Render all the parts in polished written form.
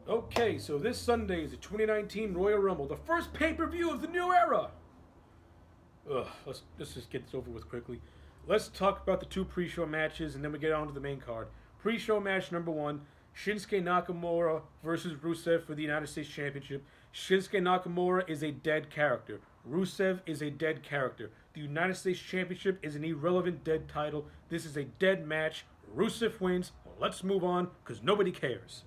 Okay, so this Sunday is the 2019 Royal Rumble, the first pay-per-view of the new era. Let's just get this over with quickly. Let's talk about the two pre-show matches, and then we get on to the main card. Pre-show match number one, Shinsuke Nakamura versus Rusev for the United States Championship. Shinsuke Nakamura is a dead character. Rusev is a dead character. The United States Championship is an irrelevant dead title. This is a dead match. Rusev wins. Well, let's move on, because nobody cares.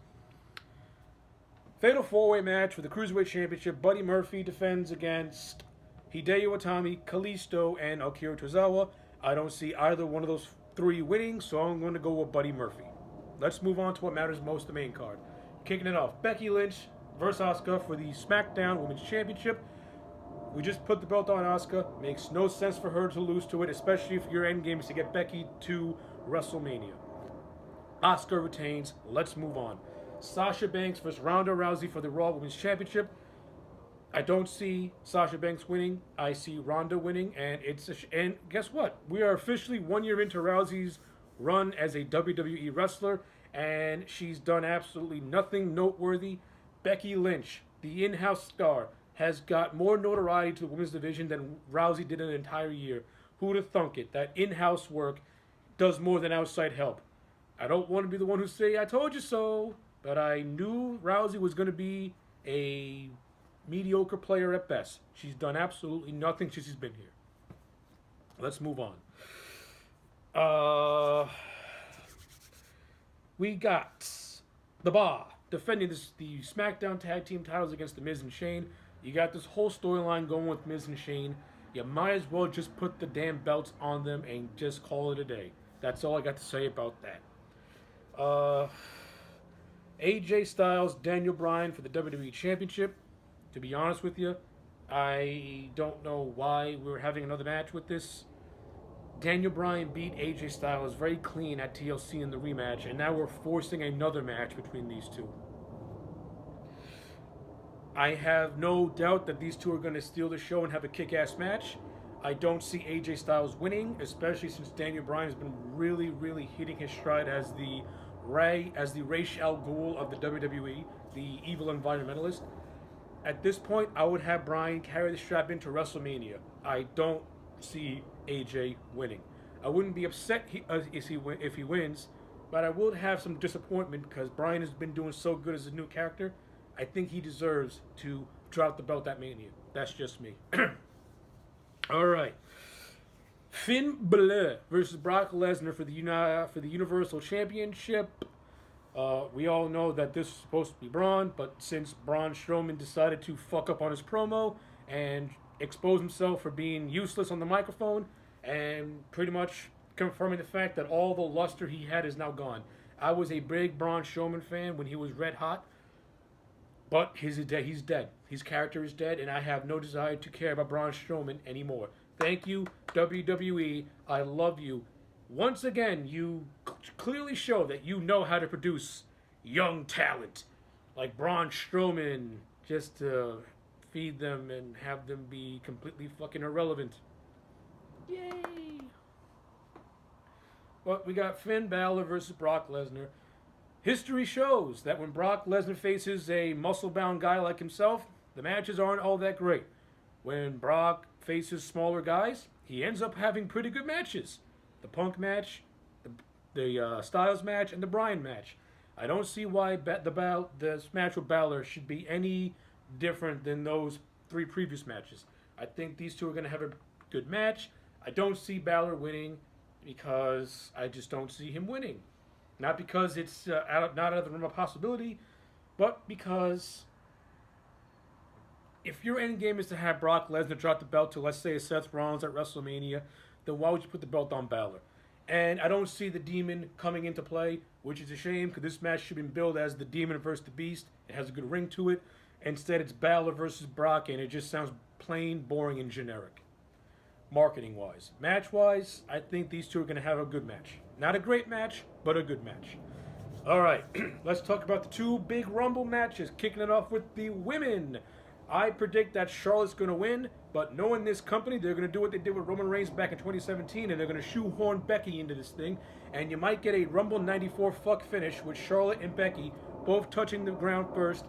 Fatal 4-way match for the Cruiserweight Championship. Buddy Murphy defends against Hideo Itami, Kalisto, and Akira Tozawa. I don't see either one of those three winning, so I'm going to go with Buddy Murphy. Let's move on to what matters most, the main card. Kicking it off, Becky Lynch versus Asuka for the Smackdown Women's Championship. We just put the belt on Asuka. Makes no sense for her to lose to it, especially if your end game is to get Becky to WrestleMania. Asuka retains. Let's move on. Sasha Banks versus Ronda Rousey for the Raw Women's Championship. I don't see Sasha Banks winning. I see Ronda winning, and and guess what? We are officially 1 year into Rousey's run as a WWE wrestler, and she's done absolutely nothing noteworthy. Becky Lynch, the in-house star, has got more notoriety to the women's division than Rousey did in an entire year. Who'd have thunk it? That in-house work does more than outside help. I don't want to be the one who say, I told you so. But I knew Rousey was going to be a mediocre player at best. She's done absolutely nothing since she's been here. Let's move on. We got The Bar defending the SmackDown Tag Team titles against The Miz and Shane. You got this whole storyline going with Miz and Shane. You might as well just put the damn belts on them and just call it a day. That's all I got to say about that. AJ Styles, Daniel Bryan for the WWE Championship. To be honest with you, I don't know why we're having another match with this. Daniel Bryan beat AJ Styles very clean at TLC in the rematch, and now we're forcing another match between these two. I have no doubt that these two are going to steal the show and have a kick-ass match. I don't see AJ Styles winning, especially since Daniel Bryan has been really, really hitting his stride as the Ra's al Ghul of the WWE, the evil environmentalist. At this point, I would have Bryan carry the strap into WrestleMania. I don't see AJ winning. I wouldn't be upset if he wins, but I would have some disappointment because Bryan has been doing so good as a new character. I think he deserves to drop the belt at Mania. That's just me. All right. Finn Balor versus Brock Lesnar for the Universal Championship. We all know that this is supposed to be Braun, but since Braun Strowman decided to fuck up on his promo and expose himself for being useless on the microphone and pretty much confirming the fact that all the luster he had is now gone. I was a big Braun Strowman fan when he was red hot, but he's dead. His character is dead, and I have no desire to care about Braun Strowman anymore. Thank you, WWE. I love you. Once again, you clearly show that you know how to produce young talent like Braun Strowman just to feed them and have them be completely fucking irrelevant. Yay! But we got Finn Balor versus Brock Lesnar. History shows that when Brock Lesnar faces a muscle-bound guy like himself, the matches aren't all that great. When Brock faces smaller guys, he ends up having pretty good matches. The Punk match, the Styles match, and the Bryan match. I don't see why this match with Balor should be any different than those three previous matches. I think these two are going to have a good match. I don't see Balor winning because I just don't see him winning. Not because it's not out of the realm of possibility, but because if your end game is to have Brock Lesnar drop the belt to, let's say, Seth Rollins at WrestleMania, then why would you put the belt on Balor? And I don't see the Demon coming into play, which is a shame because this match should be billed as the Demon versus the Beast. It has a good ring to it. Instead, it's Balor versus Brock, and it just sounds plain, boring, and generic. Marketing-wise. Match-wise, I think these two are going to have a good match. Not a great match, but a good match. All right, let's talk about the two big Rumble matches. Kicking it off with the women. I predict that Charlotte's going to win, but knowing this company, they're going to do what they did with Roman Reigns back in 2017, and they're going to shoehorn Becky into this thing, and you might get a Rumble 94 fuck finish with Charlotte and Becky both touching the ground first,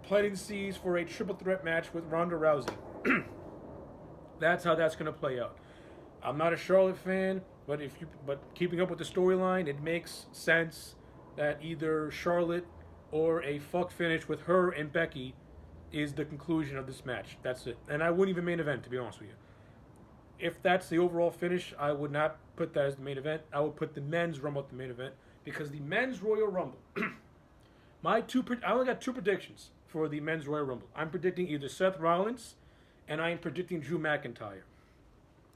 planting the seeds for a triple threat match with Ronda Rousey. That's how that's going to play out. I'm not a Charlotte fan, but keeping up with the storyline, it makes sense that either Charlotte or a fuck finish with her and Becky is the conclusion of this match. That's it. And I wouldn't even main event, to be honest with you. If that's the overall finish, I would not put that as the main event. I would put the men's Rumble at the main event, because the men's Royal Rumble, I only got 2 predictions for the men's Royal Rumble. I'm predicting either Seth Rollins, and I am predicting Drew McIntyre.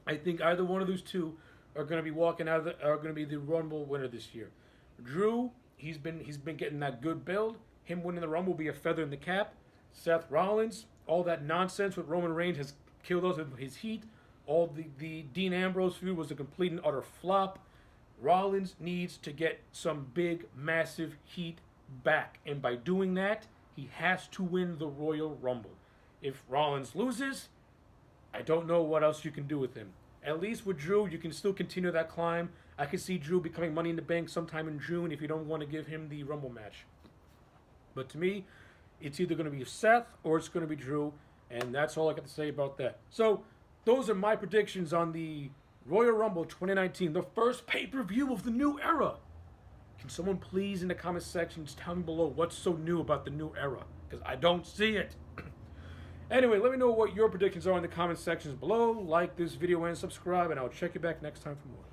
I think either one of those two are going to be are going to be the Rumble winner this year. Drew, he's been getting that good build. Him winning the Rumble will be a feather in the cap. Seth Rollins, all that nonsense with Roman Reigns has killed us with his heat. All the Dean Ambrose feud was a complete and utter flop. Rollins needs to get some big, massive heat back. And by doing that, he has to win the Royal Rumble. If Rollins loses, I don't know what else you can do with him. At least with Drew, you can still continue that climb. I can see Drew becoming Money in the Bank sometime in June if you don't want to give him the Rumble match. But to me, it's either going to be Seth or it's going to be Drew. And that's all I got to say about that. So, those are my predictions on the Royal Rumble 2019, the first pay-per-view of the new era. Can someone please in the comment sections tell me below what's so new about the new era? Because I don't see it. Anyway, let me know what your predictions are in the comment sections below. Like this video and subscribe, and I'll check you back next time for more.